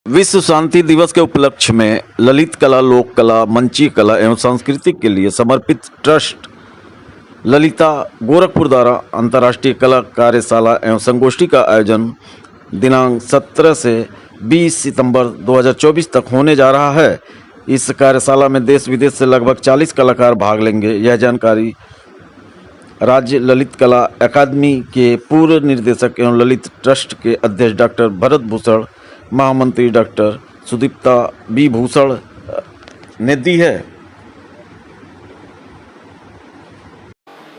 विश्व शांति दिवस के उपलक्ष्य में ललित कला, लोक कला, मंचीय कला एवं संस्कृति के लिए समर्पित ट्रस्ट ललिता गोरखपुर द्वारा अंतर्राष्ट्रीय कला कार्यशाला एवं संगोष्ठी का आयोजन दिनांक 17 से 20 सितंबर 2024 तक होने जा रहा है। इस कार्यशाला में देश विदेश से लगभग 40 कलाकार भाग लेंगे। यह जानकारी राज्य ललित कला अकादमी के पूर्व निदेशक एवं ललित ट्रस्ट के अध्यक्ष डॉक्टर भरत भूषण, महामंत्री डॉक्टर सुदीप्ता बी भूषण ने दी है।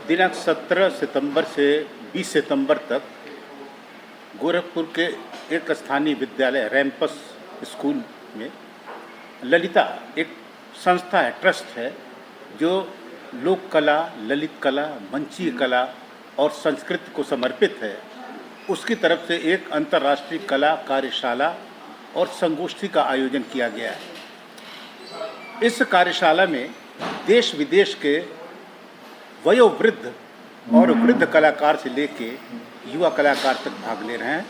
दिनांक 17 सितंबर से 20 सितंबर तक गोरखपुर के एक स्थानीय विद्यालय रैम्पस स्कूल में ललिता एक संस्था है, ट्रस्ट है, जो लोक कला, ललित कला, मंचीय कला और संस्कृति को समर्पित है। उसकी तरफ से एक अंतर्राष्ट्रीय कला कार्यशाला और संगोष्ठी का आयोजन किया गया है। इस कार्यशाला में देश विदेश के वयोवृद्ध और वृद्ध कलाकार से लेके युवा कलाकार तक भाग ले रहे हैं।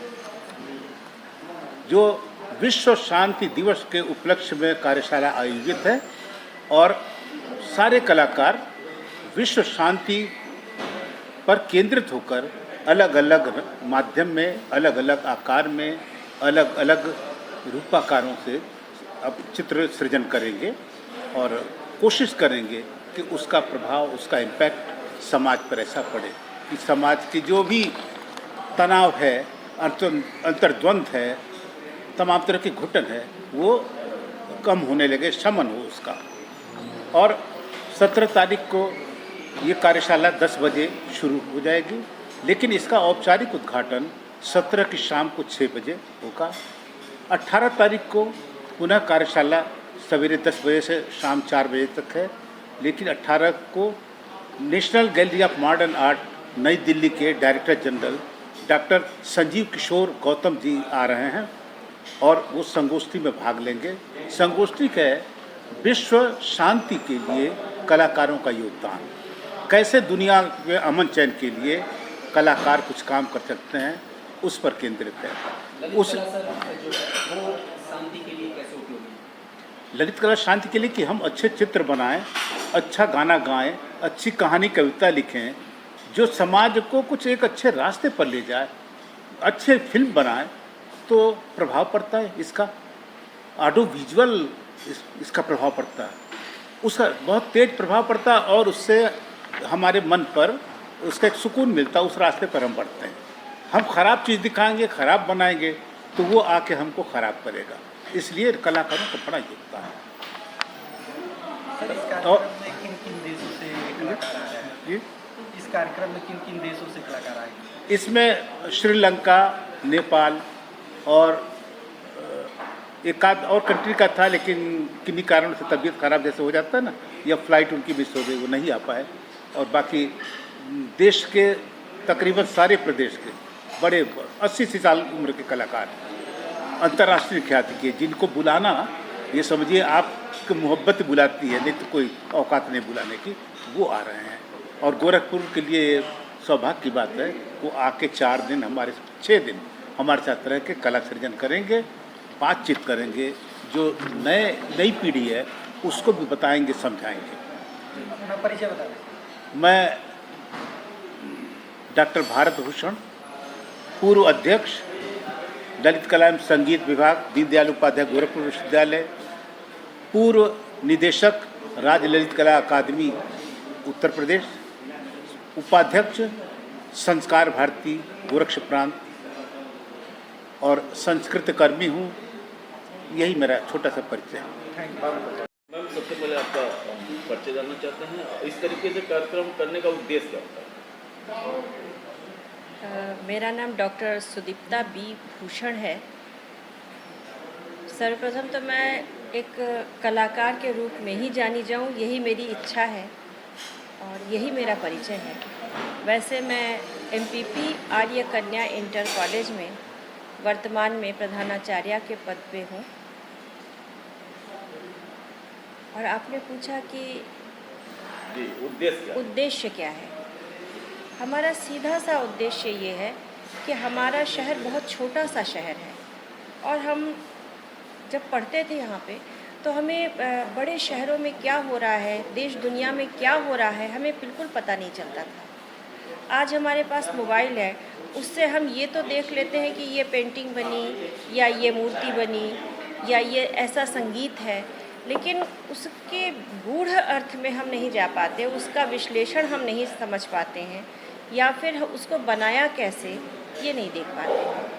जो विश्व शांति दिवस के उपलक्ष्य में कार्यशाला आयोजित है और सारे कलाकार विश्व शांति पर केंद्रित होकर अलग अलग माध्यम में, अलग अलग आकार में, अलग अलग रूपाकारों से अब चित्र सृजन करेंगे और कोशिश करेंगे कि उसका प्रभाव, उसका इम्पैक्ट समाज पर ऐसा पड़े कि समाज की जो भी तनाव है, अंतर्द्वंद है, तमाम तरह की घुटन है, वो कम होने लगे, शमन हो उसका। और 17 तारीख को ये कार्यशाला 10 बजे शुरू हो जाएगी, लेकिन इसका औपचारिक उद्घाटन 17 की शाम को 6 बजे होगा। 18 तारीख को पुनः कार्यशाला सवेरे 10 बजे से शाम 4 बजे तक है, लेकिन 18 को national gallery of modern art नई दिल्ली के डायरेक्टर जनरल डॉक्टर संजीव किशोर गौतम जी आ रहे हैं और वो संगोष्ठी में भाग लेंगे। संगोष्ठी का विश्व शांति के लिए कलाकारों का योगदान, कैसे दुनिया में अमन चैन के लिए कलाकार कुछ काम कर सकते हैं, उस पर केंद्रित है। उस शांति के लिए कैसे उपयोगी? ललित कला शांति के लिए कि हम अच्छे चित्र बनाएं, अच्छा गाना गाएं, अच्छी कहानी कविता लिखें, जो समाज को कुछ एक अच्छे रास्ते पर ले जाए, अच्छे फिल्म बनाएं, तो प्रभाव पड़ता है इसका। ऑडियो विजुअल इसका प्रभाव पड़ता है, उसका बहुत तेज प्रभाव पड़ता है और उससे हमारे मन पर उसका एक सुकून मिलता है। उस रास्ते पर हम बढ़ते हैं। हम ख़राब चीज़ दिखाएंगे, ख़राब बनाएंगे, तो वो आके हमको ख़राब करेगा। इसलिए कलाकारों का बड़ा योगदान है। और किन किन देशों से कलाकार आ रहे हैं? जी, इस कार्यक्रम में किन किन देशों से कलाकार आएंगे? इसमें श्रीलंका, नेपाल और एक आध और कंट्री का था, लेकिन किन्हीं कारणों से तबीयत ख़राब जैसे हो जाता है ना, या फ्लाइट उनकी मिस हो गई, वो नहीं आ पाए। और बाकी देश के तकरीबन सारे प्रदेश के बड़े 80 साल उम्र के कलाकार अंतर्राष्ट्रीय ख्याति के, जिनको बुलाना ये समझिए आपकी मोहब्बत बुलाती है, नहीं तो कोई औकात नहीं बुलाने की, वो आ रहे हैं। और गोरखपुर के लिए सौभाग्य की बात है, वो आके 4 दिन हमारे 6 दिन हमारे साथ रह के कला सृजन करेंगे, बातचीत करेंगे, जो नई पीढ़ी है उसको भी बताएंगे, समझाएंगे। अपना परिचय बता दें। मैं डॉक्टर भारत भूषण, पूर्व अध्यक्ष ललित कला एवं संगीत विभाग, दीनदयाल उपाध्याय गोरखपुर विश्वविद्यालय, पूर्व निदेशक राज्य ललित कला अकादमी उत्तर प्रदेश, उपाध्यक्ष संस्कार भारती गोरक्ष प्रांत और संस्कृत कर्मी हूँ। यही मेरा छोटा सा परिचय है। मैम, सबसे पहले आपका परिचय जानना चाहते हैं। इस तरीके से कार्यक्रम करने का उद्देश्य क्या होता है? मेरा नाम डॉक्टर सुदीप्ता बी भूषण है। सर्वप्रथम तो मैं एक कलाकार के रूप में ही जानी जाऊं, यही मेरी इच्छा है और यही मेरा परिचय है। वैसे मैं एमपीपी आर्य कन्या इंटर कॉलेज में वर्तमान में प्रधानाचार्य के पद पे हूँ। और आपने पूछा कि जी, उद्देश्य क्या है? उद्देश्य क्या है। हमारा सीधा सा उद्देश्य ये है कि हमारा शहर बहुत छोटा सा शहर है और हम जब पढ़ते थे यहाँ पे तो हमें बड़े शहरों में क्या हो रहा है, देश दुनिया में क्या हो रहा है, हमें बिल्कुल पता नहीं चलता था। आज हमारे पास मोबाइल है, उससे हम ये तो देख लेते हैं कि ये पेंटिंग बनी या ये मूर्ति बनी या ये ऐसा संगीत है, लेकिन उसके गूढ़ अर्थ में हम नहीं जा पाते, उसका विश्लेषण हम नहीं समझ पाते हैं या फिर उसको बनाया कैसे ये नहीं देख पाते हैं।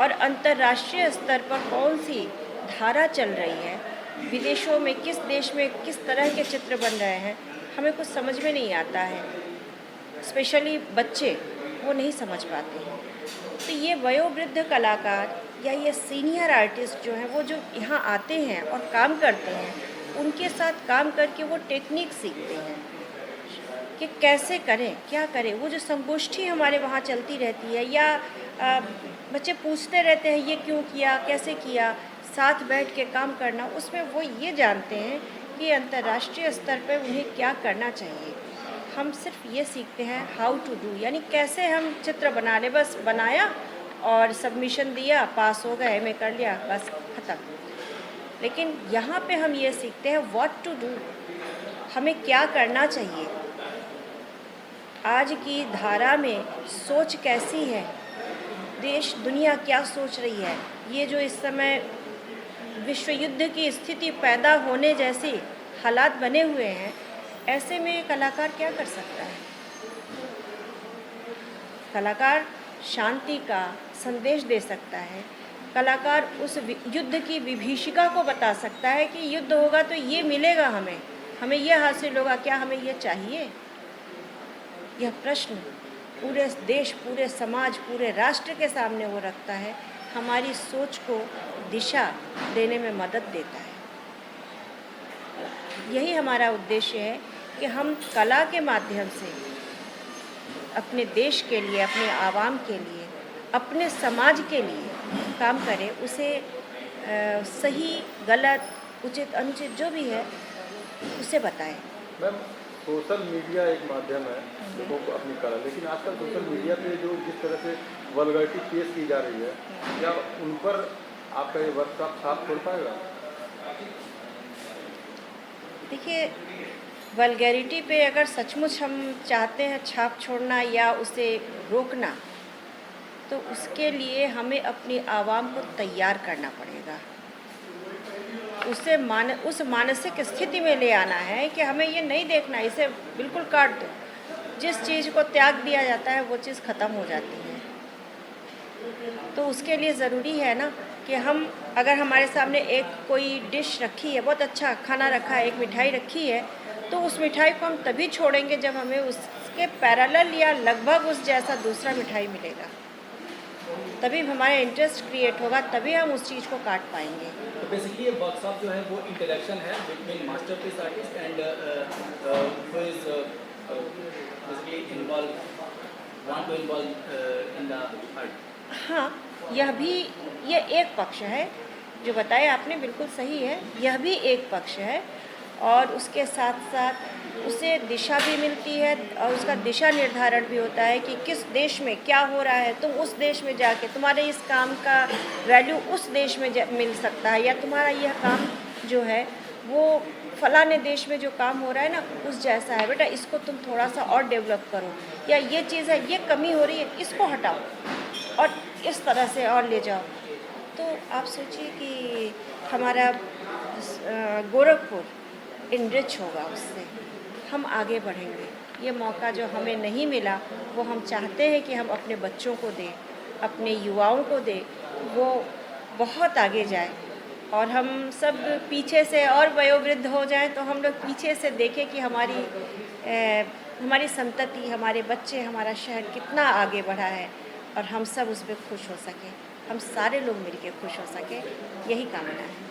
और अंतर्राष्ट्रीय स्तर पर कौन सी धारा चल रही है, विदेशों में किस देश में किस तरह के चित्र बन रहे हैं, हमें कुछ समझ में नहीं आता है। स्पेशली बच्चे वो नहीं समझ पाते हैं। तो ये वयोवृद्ध कलाकार या ये सीनियर आर्टिस्ट जो हैं वो जो यहाँ आते हैं और काम करते हैं, उनके साथ काम करके वो टेक्निक सीखते हैं कि कैसे करें, क्या करें। वो जो संगोष्ठी हमारे वहाँ चलती रहती है या बच्चे पूछते रहते हैं ये क्यों किया, कैसे किया, साथ बैठ के काम करना, उसमें वो ये जानते हैं कि अंतर्राष्ट्रीय स्तर पर उन्हें क्या करना चाहिए। हम सिर्फ ये सीखते हैं हाउ टू डू, यानी कैसे हम चित्र बना ले, बस बनाया और सबमिशन दिया, पास हो गए, एमए कर लिया, बस ख़त्म। लेकिन यहाँ पे हम ये सीखते हैं व्हाट टू डू, हमें क्या करना चाहिए। आज की धारा में सोच कैसी है, देश दुनिया क्या सोच रही है, ये जो इस समय विश्व युद्ध की स्थिति पैदा होने जैसी हालात बने हुए हैं, ऐसे में कलाकार क्या कर सकता है। कलाकार शांति का संदेश दे सकता है, कलाकार उस युद्ध की विभीषिका को बता सकता है कि युद्ध होगा तो ये मिलेगा, हमें ये हासिल होगा, क्या हमें ये चाहिए। यह प्रश्न पूरे देश, पूरे समाज, पूरे राष्ट्र के सामने वो रखता है, हमारी सोच को दिशा देने में मदद देता है। यही हमारा उद्देश्य है कि हम कला के माध्यम से अपने देश के लिए, अपने आवाम के लिए, अपने समाज के लिए काम करें, उसे सही गलत उचित अनुचित जो भी है उसे बताएं। मैम, सोशल मीडिया एक माध्यम है लोगों को अपनी कला, लेकिन आजकल सोशल मीडिया पे जो जिस तरह से वल्गैरिटी पेश की जा रही है, क्या उन पर आपका ये वर्कशॉप छाप छोड़ पाएगा? देखिए, वल्गैरिटी पे अगर सचमुच हम चाहते हैं छाप छोड़ना या उसे रोकना, तो उसके लिए हमें अपनी आवाम को तैयार करना पड़ेगा। उसे उस मानसिक स्थिति में ले आना है कि हमें ये नहीं देखना, इसे बिल्कुल काट दो। जिस चीज़ को त्याग दिया जाता है वो चीज़ ख़त्म हो जाती है। तो उसके लिए ज़रूरी है ना कि हम, अगर हमारे सामने एक कोई डिश रखी है, बहुत अच्छा खाना रखा है, एक मिठाई रखी है, तो उस मिठाई को हम तभी छोड़ेंगे जब हमें उसके पैरेलल या लगभग उस जैसा दूसरा मिठाई मिलेगा। तभी हमारा इंटरेस्ट क्रिएट होगा, तभी हम उस चीज़ को काट पाएंगे। तो बेसिकली ये वर्कशॉप जो है वो इंटरेक्शन है between masterpiece artist and who is basically involve want to involve in the art. हाँ, ये एक पक्ष है जो बताया आपने, बिल्कुल सही है, यह भी एक पक्ष है। और उसके साथ साथ उसे दिशा भी मिलती है और उसका दिशा निर्धारण भी होता है कि किस देश में क्या हो रहा है। तुम उस देश में जाके तुम्हारे इस काम का वैल्यू उस देश में मिल सकता है, या तुम्हारा यह काम जो है वो फलाने देश में जो काम हो रहा है ना उस जैसा है, बेटा इसको तुम थोड़ा सा और डेवलप करो, या ये चीज़ है, ये कमी हो रही है, इसको हटाओ और इस तरह से और ले जाओ। तो आप सोचिए कि हमारा गोरखपुर इनरिच होगा, उससे हम आगे बढ़ेंगे। ये मौका जो हमें नहीं मिला वो हम चाहते हैं कि हम अपने बच्चों को दें, अपने युवाओं को दें, वो बहुत आगे जाए और हम सब पीछे से और वयोवृद्ध हो जाएं तो हम लोग पीछे से देखें कि हमारी संतति, हमारे बच्चे, हमारा शहर कितना आगे बढ़ा है और हम सब उस पर खुश हो सकें, हम सारे लोग मिलकर खुश हो सकें, यही कामना है।